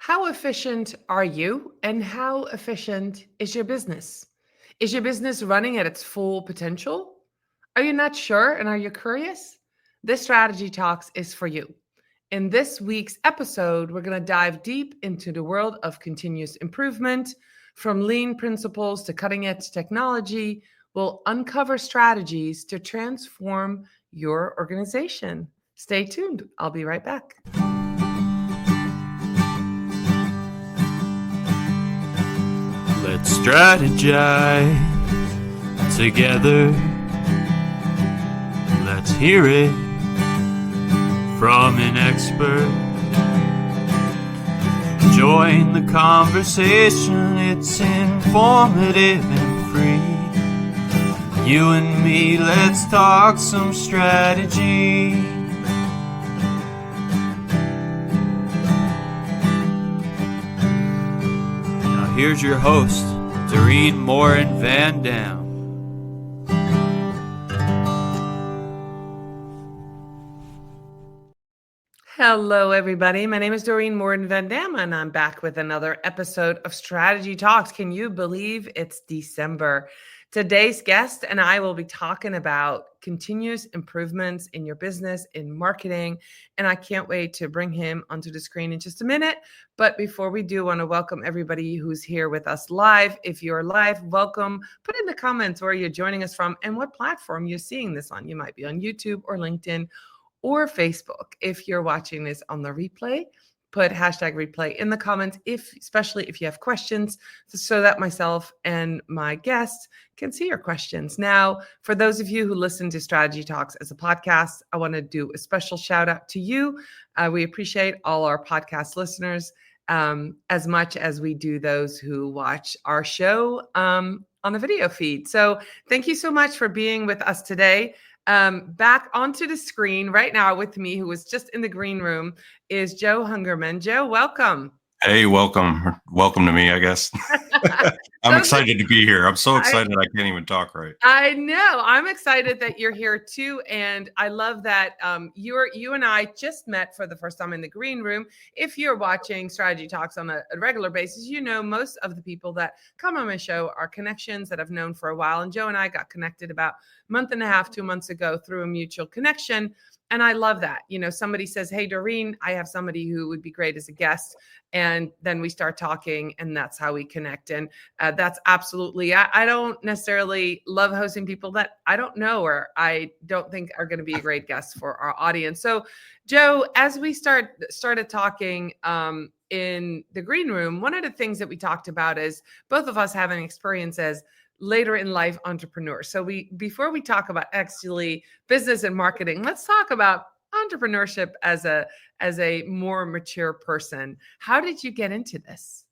How efficient are you and how efficient is your business? Is your business running at its full potential? Are you not sure and are you curious? This strategy talks is for you. In this week's episode, we're going to dive deep into the world of continuous improvement. From lean principles to cutting edge technology, we'll uncover strategies to transform your organization. Stay tuned. I'll be right back. Let's strategize together. Let's hear it from an expert. Join the conversation, it's informative and free. You and me, let's talk some strategy. Here's your host, Morin-van. Hello, everybody. My name is Morin-van, and I'm back with another episode of Strategy Talks. Can you believe it's December? Today's guest and I will be talking about continuous improvements in your business, in marketing, and I can't wait to bring him onto the screen in just a minute. But before we do, I want to welcome everybody who's here with us live. If you're live, welcome. Put in the comments where you're joining us from and what platform you're seeing this on. You might be on YouTube or LinkedIn or Facebook. If you're watching this on the replay, put hashtag replay in the comments, especially if you have questions, so that myself and my guests can see your questions. Now, for those of you who listen to Strategy Talks as a podcast, I want to do a special shout out to you. We appreciate all our podcast listeners as much as we do those who watch our show on the video feed. So thank you so much for being with us today. Back onto the screen right now with me, who was just in the green room, is Joe Hungerman. Joe, welcome. Hey, welcome. Welcome to me, I guess. I'm excited to be here. I'm so excited I can't even talk right. I know. I'm excited that you're here too. And I love that you and I just met for the first time in the green room. If you're watching Strategy Talks on a regular basis, you know most of the people that come on my show are connections that I've known for a while. And Joe and I got connected about a month and a half, 2 months ago through a mutual connection. And I love that. You know, somebody says, hey, Doreen, I have somebody who would be great as a guest. And then we start talking and that's how we connect. And that's absolutely, I don't necessarily love hosting people that I don't know or I don't think are going to be a great guest for our audience. So Joe, as we started talking in the green room, one of the things that we talked about is both of us having experience as later in life entrepreneurs. So before we talk about actually business and marketing, let's talk about entrepreneurship as a more mature person. How did you get into this?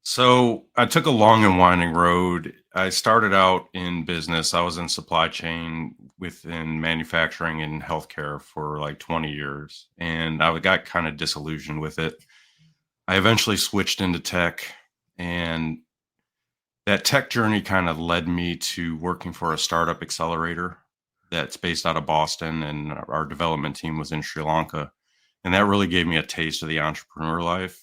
So I took a long and winding road. I started out in business. I was in supply chain within manufacturing and healthcare for like 20 years. And I got kind of disillusioned with it. I eventually switched into tech, and that tech journey kind of led me to working for a startup accelerator that's based out of Boston, and our development team was in Sri Lanka. And that really gave me a taste of the entrepreneur life.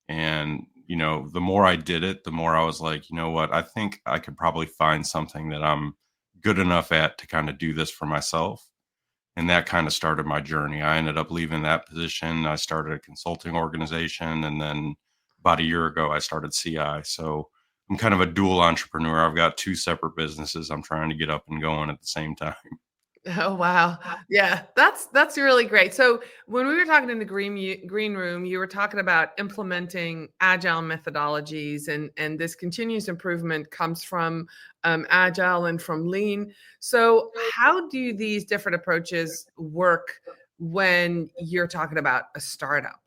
And, you know, the more I did it, the more I was like, you know what, I think I could probably find something that I'm good enough at to kind of do this for myself. And that kind of started my journey. I ended up leaving that position. I started a consulting organization. And then about a year ago, I started CI. So I'm kind of a dual entrepreneur. I've got 2 separate businesses I'm trying to get up and going at the same time. Oh, wow. Yeah, that's really great. So when we were talking in the green room, you were talking about implementing agile methodologies and this continuous improvement comes from agile and from lean. So how do these different approaches work when you're talking about a startup?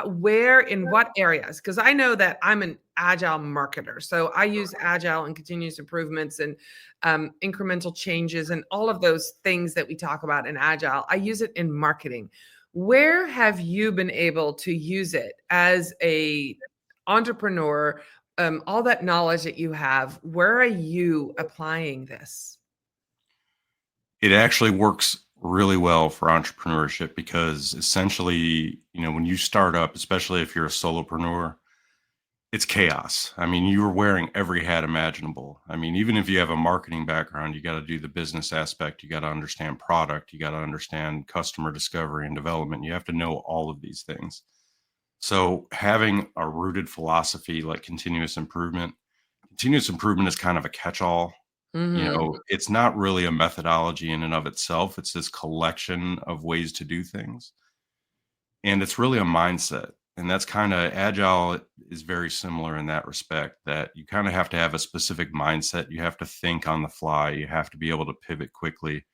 Where, in what areas? Because I know that I'm an agile marketer. So I use agile and continuous improvements and incremental changes and all of those things that we talk about in agile. I use it in marketing. Where have you been able to use it as a entrepreneur? All that knowledge that you have, where are you applying this? It actually works really well for entrepreneurship because essentially, when you start up, especially if you're a solopreneur, it's chaos. I mean, you're wearing every hat imaginable. I mean, even if you have a marketing background, you got to do the business aspect. You got to understand product. You got to understand customer discovery and development. You have to know all of these things. So having a rooted philosophy like continuous improvement is kind of a catch-all. Hmm. It's not really a methodology in and of itself. It's this collection of ways to do things. And it's really a mindset. And that's kind of agile is very similar in that respect that you kind of have to have a specific mindset. You have to think on the fly. You have to be able to pivot quickly.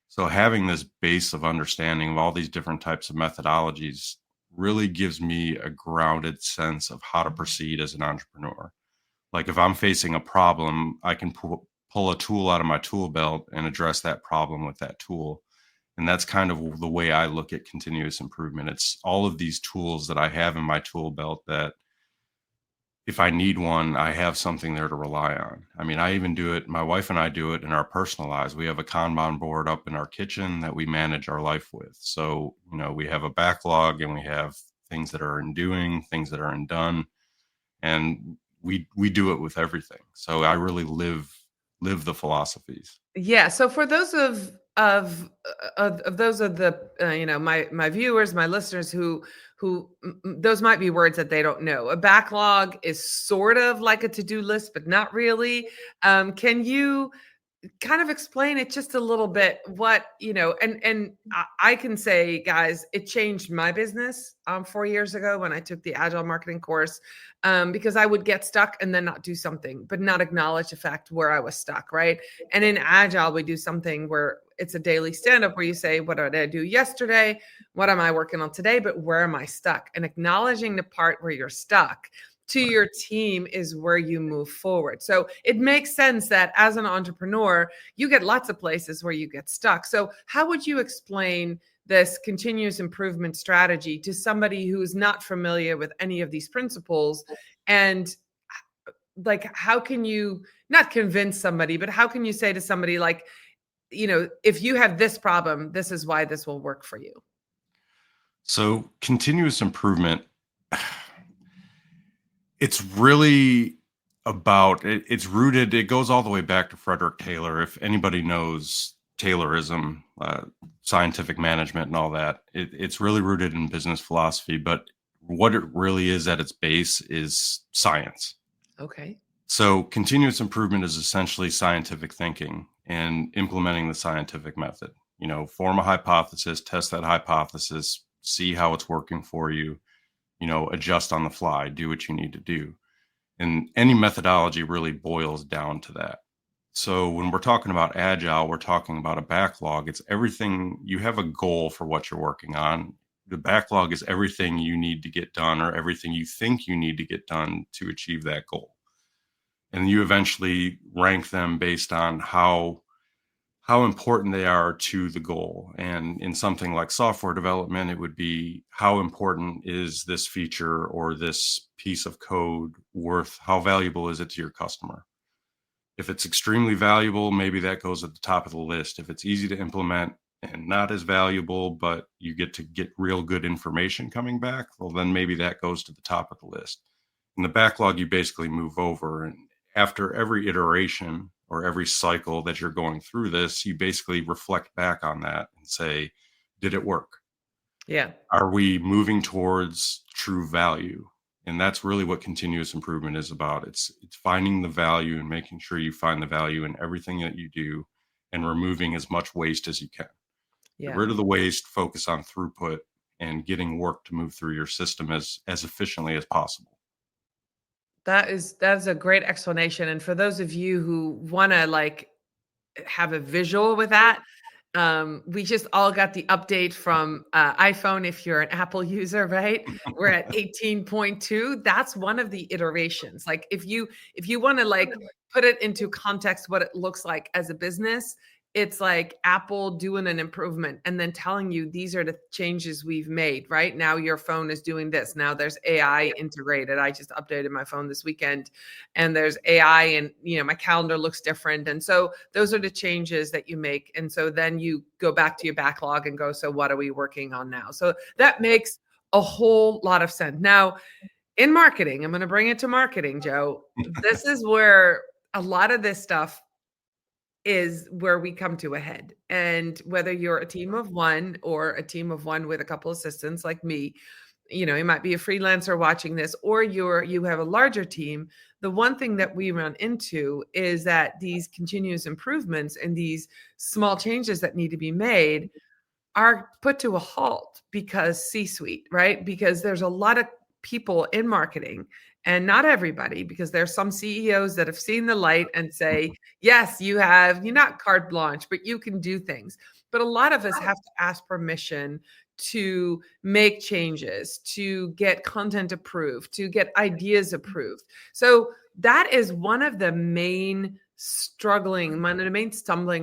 So having this base of understanding of all these different types of methodologies really gives me a grounded sense of how to proceed as an entrepreneur. Like if I'm facing a problem, I can pull a tool out of my tool belt and address that problem with that tool. And that's kind of the way I look at continuous improvement. It's all of these tools that I have in my tool belt that if I need one, I have something there to rely on. I mean, I even do it, my wife and I do it in our personal lives. We have a Kanban board up in our kitchen that we manage our life with. So, we have a backlog and we have things that are in doing, things that are in done. And we do it with everything. So I really live the philosophies. Yeah. So for those of those of the my viewers, my listeners those might be words that they don't know. A backlog is sort of like a to-do list, but not really. Can you kind of explain it just a little bit and I can say, guys, it changed my business 4 years ago when I took the agile marketing course, because I would get stuck and then not do something but not acknowledge the fact where I was stuck, right? And in agile we do something where it's a daily stand-up where you say, what did I do yesterday, what am I working on today, but where am I stuck? And acknowledging the part where you're stuck to your team is where you move forward. So it makes sense that as an entrepreneur, you get lots of places where you get stuck. So how would you explain this continuous improvement strategy to somebody who's not familiar with any of these principles? And like, how can you not convince somebody, but how can you say to somebody like, if you have this problem, this is why this will work for you? So continuous improvement, it's really it's rooted, it goes all the way back to Frederick Taylor. If anybody knows Taylorism, scientific management and all that, it's really rooted in business philosophy, but what it really is at its base is science. Okay. So continuous improvement is essentially scientific thinking and implementing the scientific method. Form a hypothesis, test that hypothesis, see how it's working for you, adjust on the fly, do what you need to do. And any methodology really boils down to that. So when we're talking about agile, we're talking about a backlog. It's everything. You have a goal for what you're working on. The backlog is everything you need to get done or everything you think you need to get done to achieve that goal. And you eventually rank them based on how important they are to the goal. And in something like software development, it would be how important is this feature or this piece of code worth? How valuable is it to your customer? If it's extremely valuable, maybe that goes at the top of the list. If it's easy to implement and not as valuable, but you get to get real good information coming back, well, then maybe that goes to the top of the list. In the backlog, you basically move over. And after every iteration or every cycle that you're going through this, you basically reflect back on that and say, did it work? Yeah. Are we moving towards true value? And that's really what continuous improvement is about. It's finding the value and making sure you find the value in everything that you do and removing as much waste as you can. Yeah. Get rid of the waste, focus on throughput and getting work to move through your system as efficiently as possible. That's a great explanation. And for those of you who want to like have a visual with that, we just all got the update from iPhone. If you're an Apple user, right? We're at 18.2. That's one of the iterations. Like if you want to like put it into context, what it looks like as a business, it's like Apple doing an improvement and then telling you these are the changes we've made. Right now, your phone is doing this. Now there's AI integrated. I just updated my phone this weekend, and there's AI, and my calendar looks different. And so those are the changes that you make. And so then you go back to your backlog and go, so what are we working on now? So that makes a whole lot of sense. Now, in marketing, I'm going to bring it to marketing, Joe. This is where a lot of this stuff is where we come to a head. And whether you're a team of one or a team of one with a couple assistants like me, you might be a freelancer watching this, or you have a larger team. The one thing that we run into is that these continuous improvements and these small changes that need to be made are put to a halt because C-suite, right? Because there's a lot of people in marketing, and not everybody, because there's some CEOs that have seen the light and say, yes, you're not carte blanche, but you can do things. But a lot of us have to ask permission to make changes, to get content approved, to get ideas approved. So that is one of the main stumbling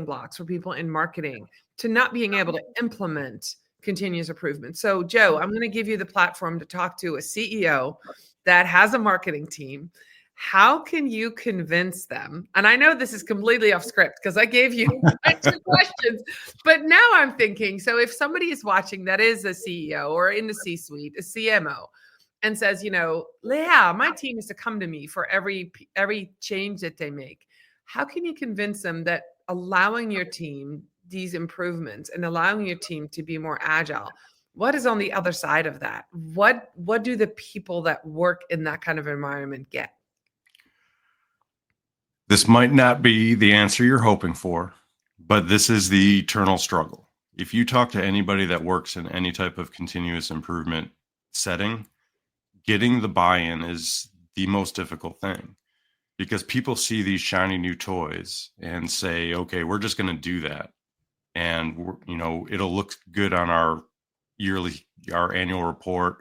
blocks for people in marketing, to not being able to implement continuous improvement. So, Joe, I'm going to give you the platform to talk to a CEO that has a marketing team. How can you convince them? And I know this is completely off script because I gave you my 2 questions, but now I'm thinking, so if somebody is watching that is a CEO or in the C-suite, a CMO, and says, yeah, my team is to come to me for every change that they make. How can you convince them that allowing your team these improvements and allowing your team to be more agile, what is on the other side of that? What do the people that work in that kind of environment get? This might not be the answer you're hoping for, but this is the eternal struggle. If you talk to anybody that works in any type of continuous improvement setting, getting the buy-in is the most difficult thing, because people see these shiny new toys and say, okay, we're just going to do that. And it'll look good on our annual report.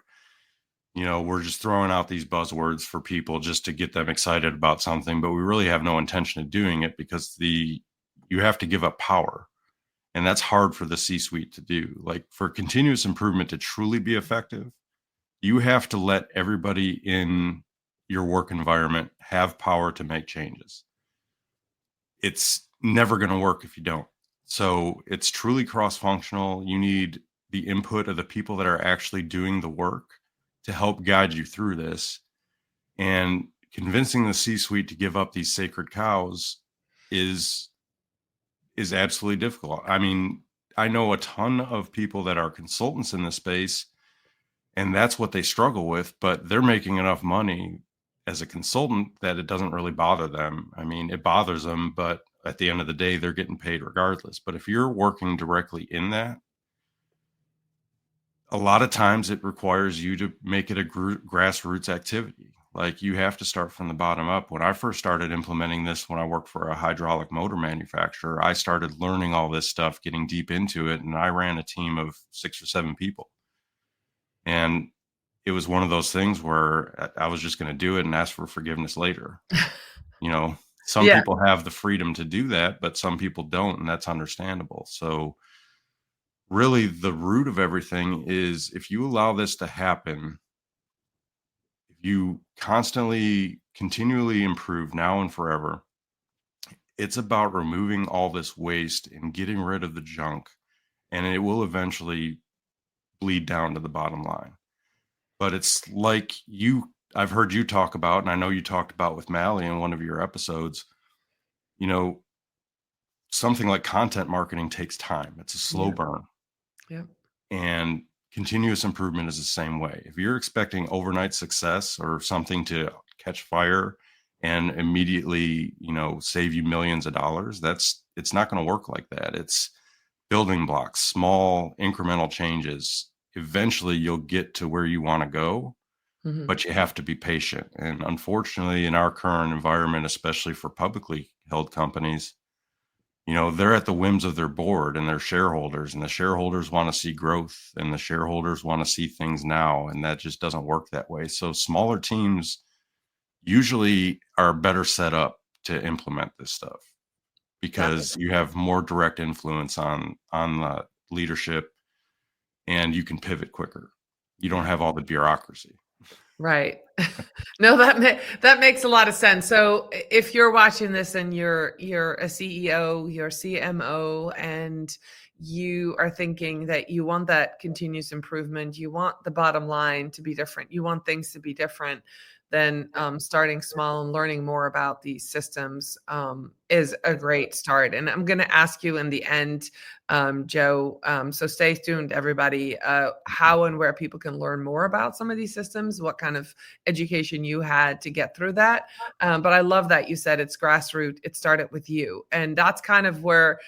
We're just throwing out these buzzwords for people just to get them excited about something, but we really have no intention of doing it, because you have to give up power. And that's hard for the C-suite to do. Like, for continuous improvement to truly be effective, you have to let everybody in your work environment have power to make changes. It's never going to work if you don't. So it's truly cross-functional. You need the input of the people that are actually doing the work to help guide you through this. And convincing the C-suite to give up these sacred cows is absolutely difficult. I mean, I know a ton of people that are consultants in this space, and that's what they struggle with, but they're making enough money as a consultant that it doesn't really bother them. I mean, it bothers them, but at the end of the day, they're getting paid regardless. But if you're working directly in that, a lot of times it requires you to make it a grassroots activity. Like, you have to start from the bottom up. When I first started implementing this, when I worked for a hydraulic motor manufacturer, I started learning all this stuff, getting deep into it. And I ran a team of 6 or 7 people. And it was one of those things where I was just going to do it and ask for forgiveness later. Some people have the freedom to do that, but some people don't, and that's understandable. So really, the root of everything is, if you allow this to happen, if you continually improve now and forever, it's about removing all this waste and getting rid of the junk, and it will eventually bleed down to the bottom line. But it's like I've heard you talk about, and I know you talked about with Mally in one of your episodes, something like content marketing takes time. It's a slow burn. Yeah. And continuous improvement is the same way. If you're expecting overnight success or something to catch fire and immediately, save you millions of dollars, it's not going to work like that. It's building blocks, small incremental changes. Eventually you'll get to where you want to go, but you have to be patient. And unfortunately, in our current environment, especially for publicly held companies, they're at the whims of their board and their shareholders, and the shareholders want to see growth, and the shareholders want to see things now. And that just doesn't work that way. So smaller teams usually are better set up to implement this stuff, because you have more direct influence on the leadership, and you can pivot quicker. You don't have all the bureaucracy. Right. No, that makes a lot of sense. So if you're watching this and you're a CEO, you're CMO, and you are thinking that you want that continuous improvement, you want the bottom line to be different, you want things to be different, then starting small and learning more about these systems is a great start. And I'm going to ask you in the end, Joe, so stay tuned, everybody, how and where people can learn more about some of these systems, what kind of education you had to get through that. But I love that you said it's grassroots. It started with you. And that's kind of where,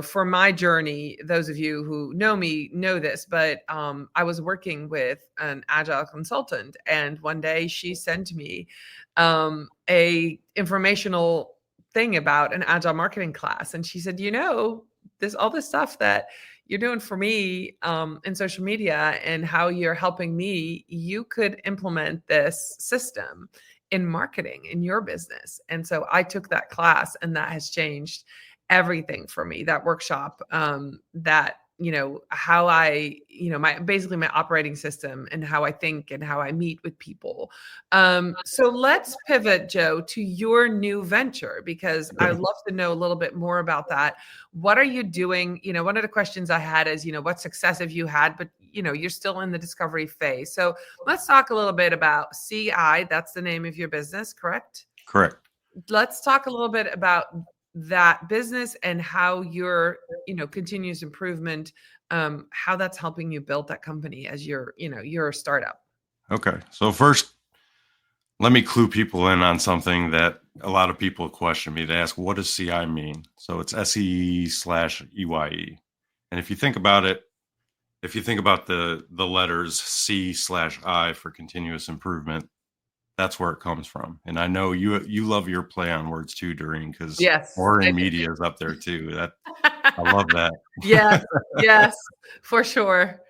for my journey, those of you who know me know this, but I was working with an agile consultant, and one day she sent me a informational thing about an agile marketing class. And she said, all this stuff that you're doing for me in social media and how you're helping me, you could implement this system in marketing in your business. And so I took that class, and that has changed everything for me. That workshop, how I, my operating system and how I think and how I meet with people. So let's pivot, Joe, to your new venture, because I'd love to know a little bit more about that. What are you doing? One of the questions I had is, what success have you had, but you're still in the discovery phase. So let's talk a little bit about CI. That's the name of your business, correct? Correct. Let's talk a little bit about that business and how your continuous improvement, how that's helping you build that company as your startup. Okay, so first let me clue people in on something that a lot of people question me. They ask, what does CI mean? So it's SEE/EYE. And if you think about it, if you think about the letters C/I for continuous improvement, that's where it comes from. And I know you love your play on words too, Doreen, because Morin Media is up there too. I love that. Yes, for sure.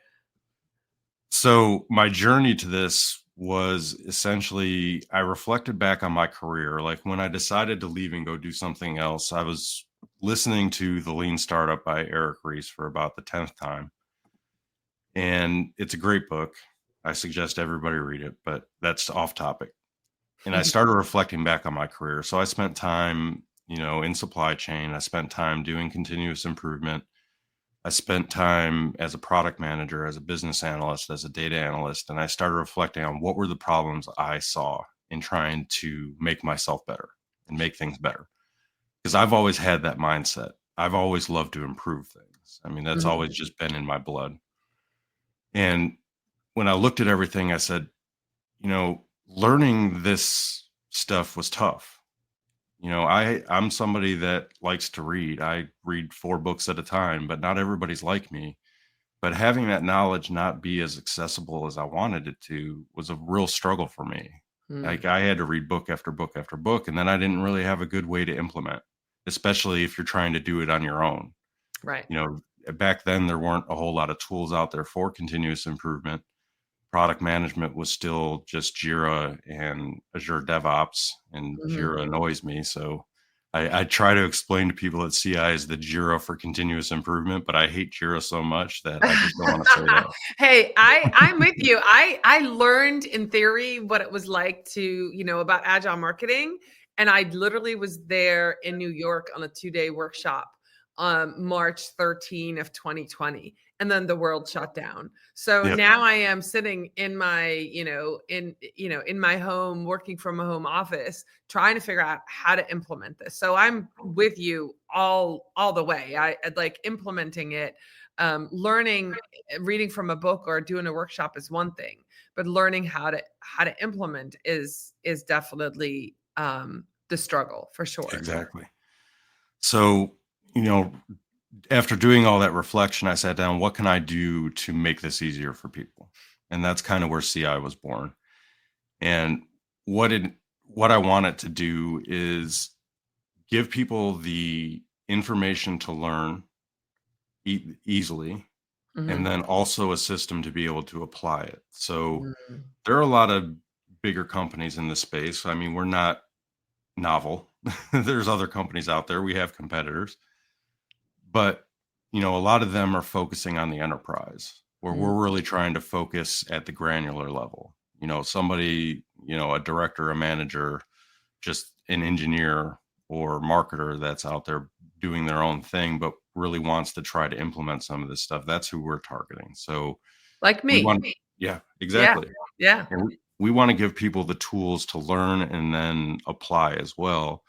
So my journey to this was essentially, I reflected back on my career. Like when I decided to leave and go do something else, I was listening to The Lean Startup by Eric Ries for about the 10th time. And it's a great book. I suggest everybody read it, but that's off topic. And I started reflecting back on my career. So I spent time, in supply chain. I spent time doing continuous improvement. I spent time as a product manager, as a business analyst, as a data analyst. And I started reflecting on what were the problems I saw in trying to make myself better and make things better. Because I've always had that mindset. I've always loved to improve things. I mean, that's always just been in my blood. And when I looked at everything, I said, learning this stuff was tough. I'm somebody that likes to read. I read 4 books at a time, but not everybody's like me. But having that knowledge not be as accessible as I wanted it to was a real struggle for me. Like I had to read book after book after book, and then I didn't really have a good way to implement, especially if you're trying to do it on your own. Right. Back then there weren't a whole lot of tools out there for continuous improvement. Product management was still just Jira and Azure DevOps, and Jira annoys me. So I try to explain to people that CI is the Jira for continuous improvement, but I hate Jira so much that I just don't want to say that. Hey, I'm with you. I learned in theory what it was like to, about agile marketing. And I literally was there in New York on a 2-day workshop March 13 of 2020. And then the world shut down. So now I am sitting in my, in my home, working from a home office, trying to figure out how to implement this. So I'm with you all the way. I like implementing it. Learning, reading from a book or doing a workshop is one thing, but learning how to implement is definitely the struggle, for sure. Exactly. So, after doing all that reflection, I sat down, what can I do to make this easier for people? And that's kind of where CI was born. And what I wanted to do is give people the information to learn easily, and then also a system to be able to apply it. So there are a lot of bigger companies in this space. I mean, we're not novel. There's other companies out there. We have competitors, but a lot of them are focusing on the enterprise, where Mm. we're really trying to focus at the granular level. Somebody, a director, a manager, just an engineer or marketer that's out there doing their own thing, but really wants to try to implement some of this stuff. That's who we're targeting. So Like we me. want, yeah, Yeah. exactly. Yeah. And we want to give people the tools to learn and then apply as well.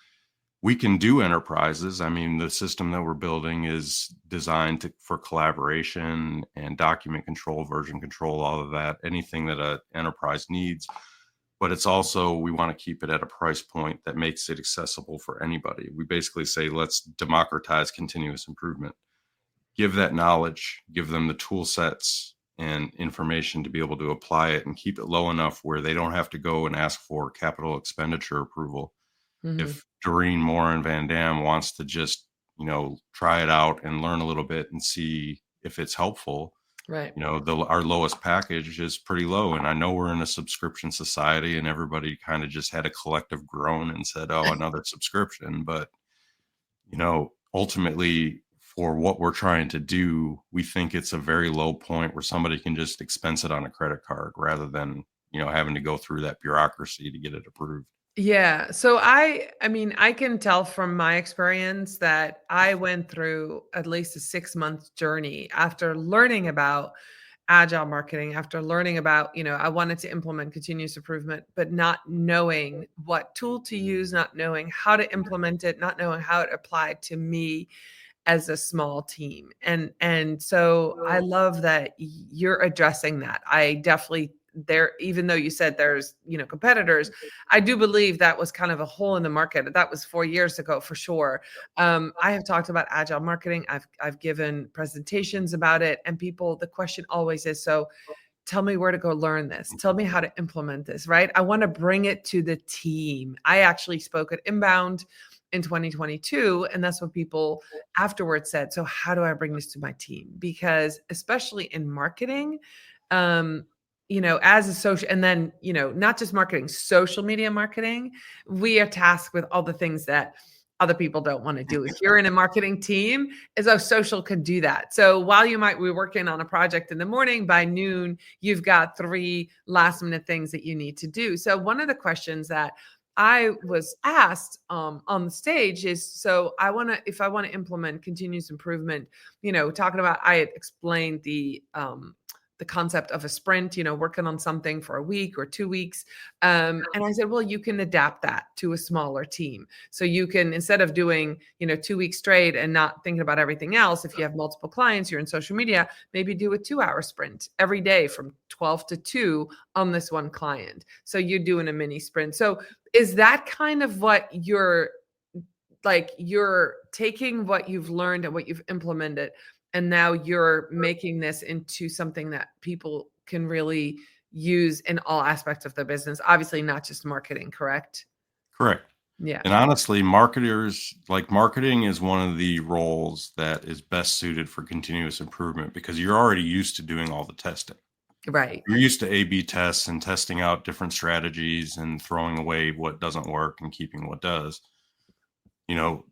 We can do enterprises. I mean, the system that we're building is designed for collaboration and document control, version control, all of that, anything that an enterprise needs. But it's also, we want to keep it at a price point that makes it accessible for anybody. We basically say, let's democratize continuous improvement. Give that knowledge, give them the tool sets and information to be able to apply it, and keep it low enough where they don't have to go and ask for capital expenditure approval. Mhm. If Doreen Morin-van wants to just, try it out and learn a little bit and see if it's helpful, Right. our lowest package is pretty low. And I know we're in a subscription society and everybody kind of just had a collective groan and said, oh, another subscription. But, ultimately, for what we're trying to do, we think it's a very low point where somebody can just expense it on a credit card rather than, having to go through that bureaucracy to get it approved. Yeah. So I mean, I can tell from my experience that I went through at least a 6-month journey after learning about agile marketing, after learning about, I wanted to implement continuous improvement, but not knowing what tool to use, not knowing how to implement it, not knowing how it applied to me as a small team. And so I love that you're addressing that. I definitely there, even though you said there's, competitors, I do believe that was kind of a hole in the market. That was 4 years ago for sure. I have talked about agile marketing. I've given presentations about it, and the question always is, so tell me where to go learn this. Tell me how to implement this, right? I want to bring it to the team. I actually spoke at Inbound in 2022, and that's what people afterwards said. So how do I bring this to my team? Because especially in marketing, as a social, and then, not just marketing, social media marketing, we are tasked with all the things that other people don't want to do. If you're in a marketing team, is how social can do that. So while you might be working on a project in the morning, by noon, you've got 3 last minute things that you need to do. So one of the questions that I was asked on the stage is, so if I want to implement continuous improvement, talking about, I had explained the concept of a sprint, working on something for a week or 2 weeks. And I said, well, you can adapt that to a smaller team. So you can, instead of doing, 2 weeks straight and not thinking about everything else, if you have multiple clients, you're in social media, maybe do a 2-hour sprint every day from 12 to 2 on this one client. So you're doing a mini sprint. So is that kind of what you're taking what you've learned and what you've implemented, and now you're making this into something that people can really use in all aspects of their business, obviously not just marketing, correct? Correct. Yeah. And honestly, marketing is one of the roles that is best suited for continuous improvement, because you're already used to doing all the testing. Right. You're used to A/B tests and testing out different strategies and throwing away what doesn't work and keeping what does.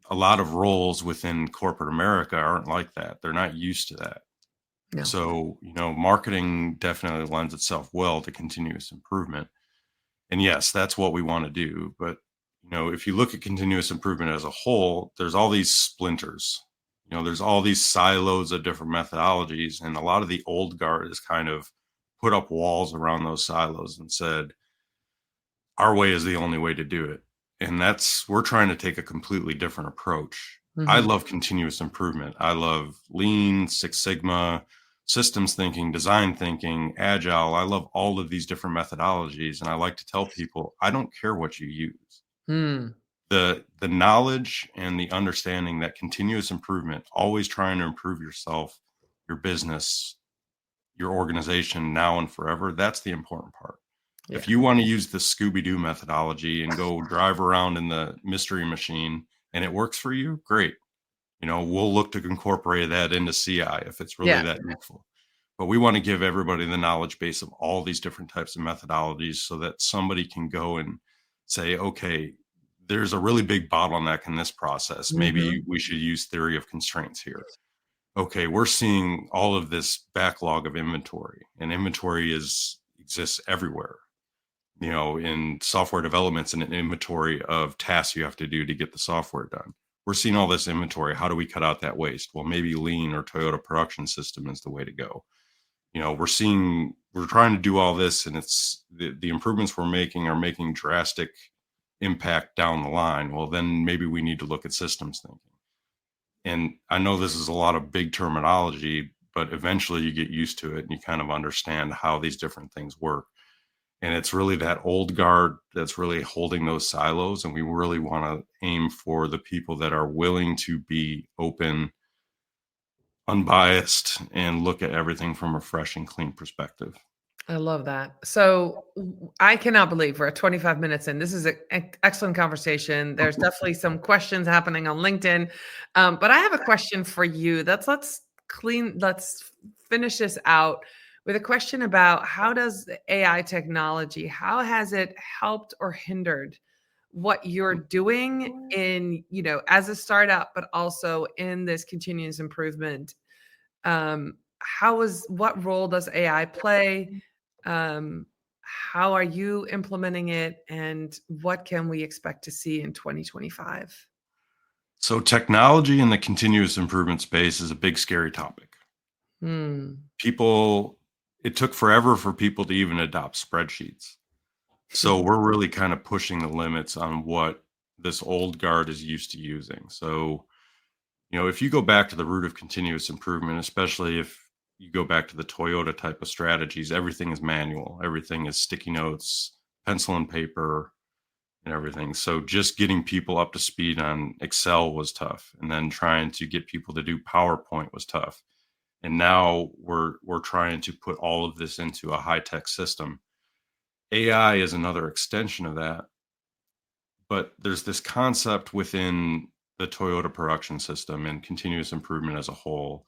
A lot of roles within corporate America aren't like that. They're not used to that. No. So, marketing definitely lends itself well to continuous improvement. And yes, that's what we want to do. But, if you look at continuous improvement as a whole, there's all these splinters, there's all these silos of different methodologies. And a lot of the old guard has kind of put up walls around those silos and said, our way is the only way to do it. And we're trying to take a completely different approach. I love continuous improvement. I love Lean, Six Sigma, systems thinking, design thinking, agile. I love all of these different methodologies. And I like to tell people, I don't care what you use. The knowledge and the understanding that continuous improvement, always trying to improve yourself, your business, your organization now and forever, that's the important part. Yeah. If you want to use the Scooby-Doo methodology and go drive around in the mystery machine and it works for you, great. We'll look to incorporate that into CI if it's really that useful. But we want to give everybody the knowledge base of all these different types of methodologies so that somebody can go and say, okay, there's a really big bottleneck in this process. Maybe we should use theory of constraints here. Okay, we're seeing all of this backlog of inventory, and inventory exists everywhere. In software development, it's an inventory of tasks you have to do to get the software done. We're seeing all this inventory. How do we cut out that waste? Well, maybe lean or Toyota production system is the way to go. We're trying to do all this, and it's the improvements we're making are making drastic impact down the line. Well, then maybe we need to look at systems thinking. And I know this is a lot of big terminology, but eventually you get used to it and you kind of understand how these different things work. And it's really that old guard that's really holding those silos. And we really want to aim for the people that are willing to be open, unbiased, and look at everything from a fresh and clean perspective. I love that. So I cannot believe we're at 25 minutes in. This is an excellent conversation. There's definitely some questions happening on LinkedIn. But I have a question for you. Let's finish this out with a question about how does AI technology, how has it helped or hindered what you're doing in, as a startup, but also in this continuous improvement? What role does AI play? How are you implementing it, and what can we expect to see in 2025? So technology in the continuous improvement space is a big, scary topic. It took forever for people to even adopt spreadsheets. So we're really kind of pushing the limits on what this old guard is used to using. So, if you go back to the root of continuous improvement, especially if you go back to the Toyota type of strategies, everything is manual. Everything is sticky notes, pencil and paper, and everything. So just getting people up to speed on Excel was tough. And then trying to get people to do PowerPoint was tough. And now we're trying to put all of this into a high-tech system. AI is another extension of that. But there's this concept within the Toyota production system and continuous improvement as a whole.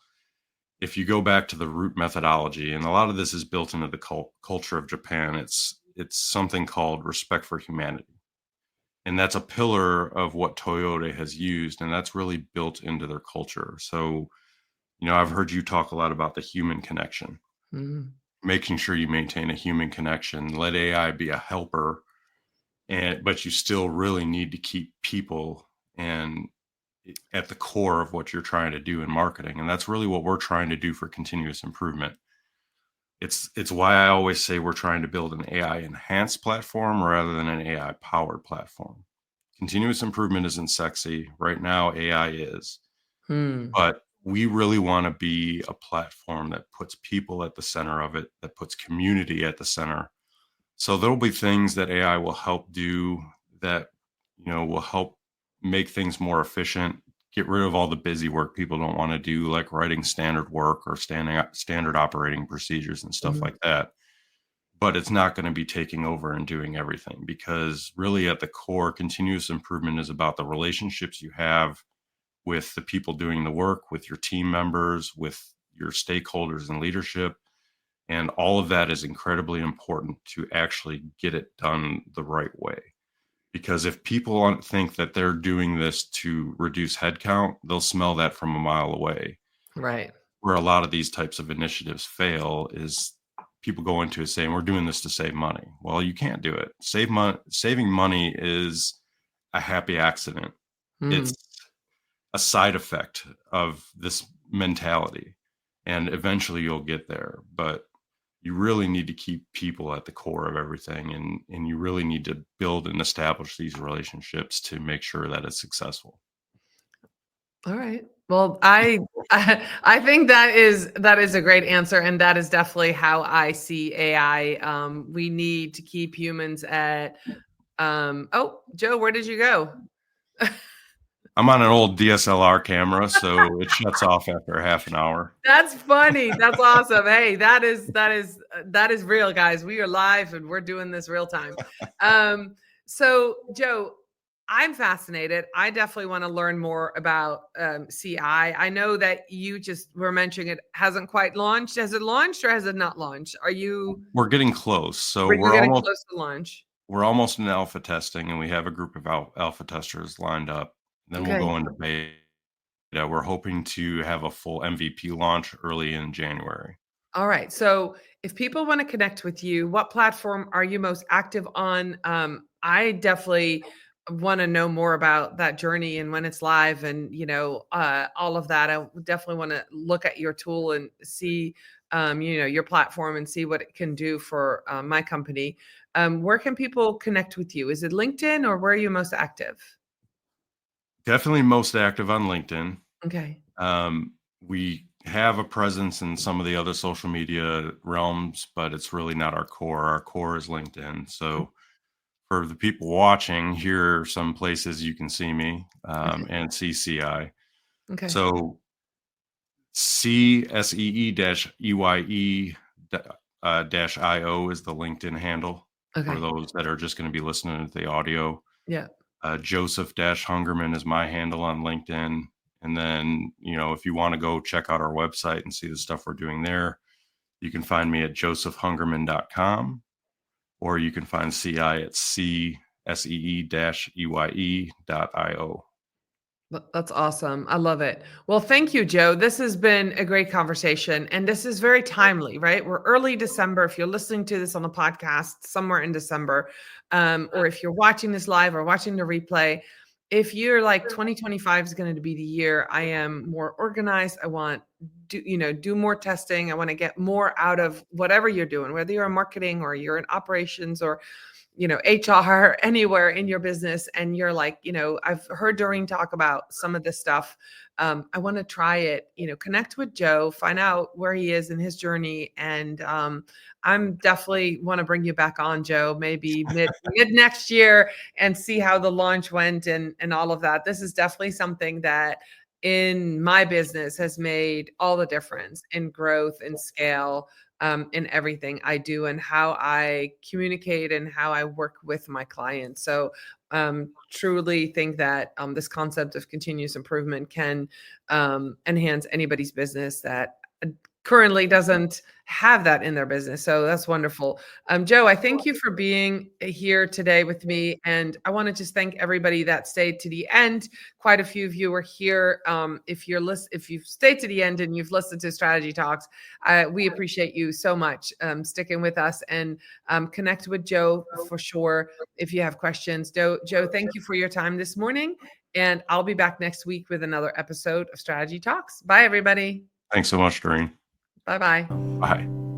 If you go back to the root methodology, and a lot of this is built into the culture of Japan, it's something called respect for humanity. And that's a pillar of what Toyota has used, and that's really built into their culture. So, I've heard you talk a lot about the human connection, making sure you maintain a human connection, let AI be a helper, but you still really need to keep people and at the core of what you're trying to do in marketing. And that's really what we're trying to do for continuous improvement. It's why I always say we're trying to build an AI enhanced platform rather than an AI powered platform. Continuous improvement isn't sexy. Right now, AI is. But we really want to be a platform that puts people at the center of it, that puts community at the center. So there'll be things that AI will help do that, will help make things more efficient, get rid of all the busy work people don't want to do, like writing standard work or standard operating procedures and stuff like that. But it's not going to be taking over and doing everything, because really at the core, continuous improvement is about the relationships you have with the people doing the work, with your team members, with your stakeholders and leadership. And all of that is incredibly important to actually get it done the right way. Because if people think that they're doing this to reduce headcount, they'll smell that from a mile away. Right. Where a lot of these types of initiatives fail is people go into it saying, we're doing this to save money. Well, you can't do it. Saving money is a happy accident. It's a side effect of this mentality. And eventually you'll get there. But you really need to keep people at the core of everything, and you really need to build and establish these relationships to make sure that it's successful. All right. Well, I think that is a great answer, and that is definitely how I see AI. We need to keep humans at. Oh, Joe, where did you go? I'm on an old DSLR camera, so it shuts off after half an hour. That's funny. That's awesome. Hey, that is real, guys. We are live and we're doing this real time. So Joe, I'm fascinated. I definitely want to learn more about CI. I know that you just were mentioning it hasn't quite launched. Has it launched or has it not launched? We're getting close. So we're getting close to launch. we're almost in alpha testing, and we have a group of alpha testers lined up. Then we'll Okay. go into beta. We're hoping to have a full MVP launch early in January. All right. So if people want to connect with you, what platform are you most active on? I definitely want to know more about that journey and when it's live and, all of that. I definitely want to look at your tool and see, your platform and see what it can do for my company. Where can people connect with you? Is it LinkedIn or where are you most active? Definitely most active on LinkedIn. Okay. We have a presence in some of the other social media realms, but it's really not our core. Our core is LinkedIn. So for the people watching, here are some places you can see me Okay. and see CI. Okay. So CSEE-EYE dash IO is the LinkedIn handle for Okay. those that are just going to be listening to the audio. Yeah. Joseph-Hungerman is my handle on LinkedIn. And then, if you want to go check out our website and see the stuff we're doing there, you can find me at josephhungerman.com, or you can find CI at CSEE-EYE.io. That's awesome. I love it. Well, thank you, Joe. This has been a great conversation. And this is very timely, right? We're early December. If you're listening to this on the podcast somewhere in December, or if you're watching this live or watching the replay, if you're like 2025 is going to be the year I am more organized, I want do more testing. I want to get more out of whatever you're doing, whether you're in marketing or you're in operations or HR anywhere in your business. And you're like, I've heard Doreen talk about some of this stuff. I want to try it, connect with Joe, find out where he is in his journey. And I'm definitely want to bring you back on, Joe, maybe mid next year and see how the launch went and all of that. This is definitely something that in my business has made all the difference in growth and scale, in everything I do and how I communicate and how I work with my clients. So truly think that this concept of continuous improvement can enhance anybody's business that currently doesn't have that in their business. So that's wonderful. Joe, I thank you for being here today with me. And I want to just thank everybody that stayed to the end. Quite a few of you are here. If you've stayed to the end and you've listened to Strategy Talks, we appreciate you so much sticking with us and connect with Joe for sure if you have questions. Joe, thank you for your time this morning. And I'll be back next week with another episode of Strategy Talks. Bye, everybody. Thanks so much, Doreen. Bye-bye. Bye.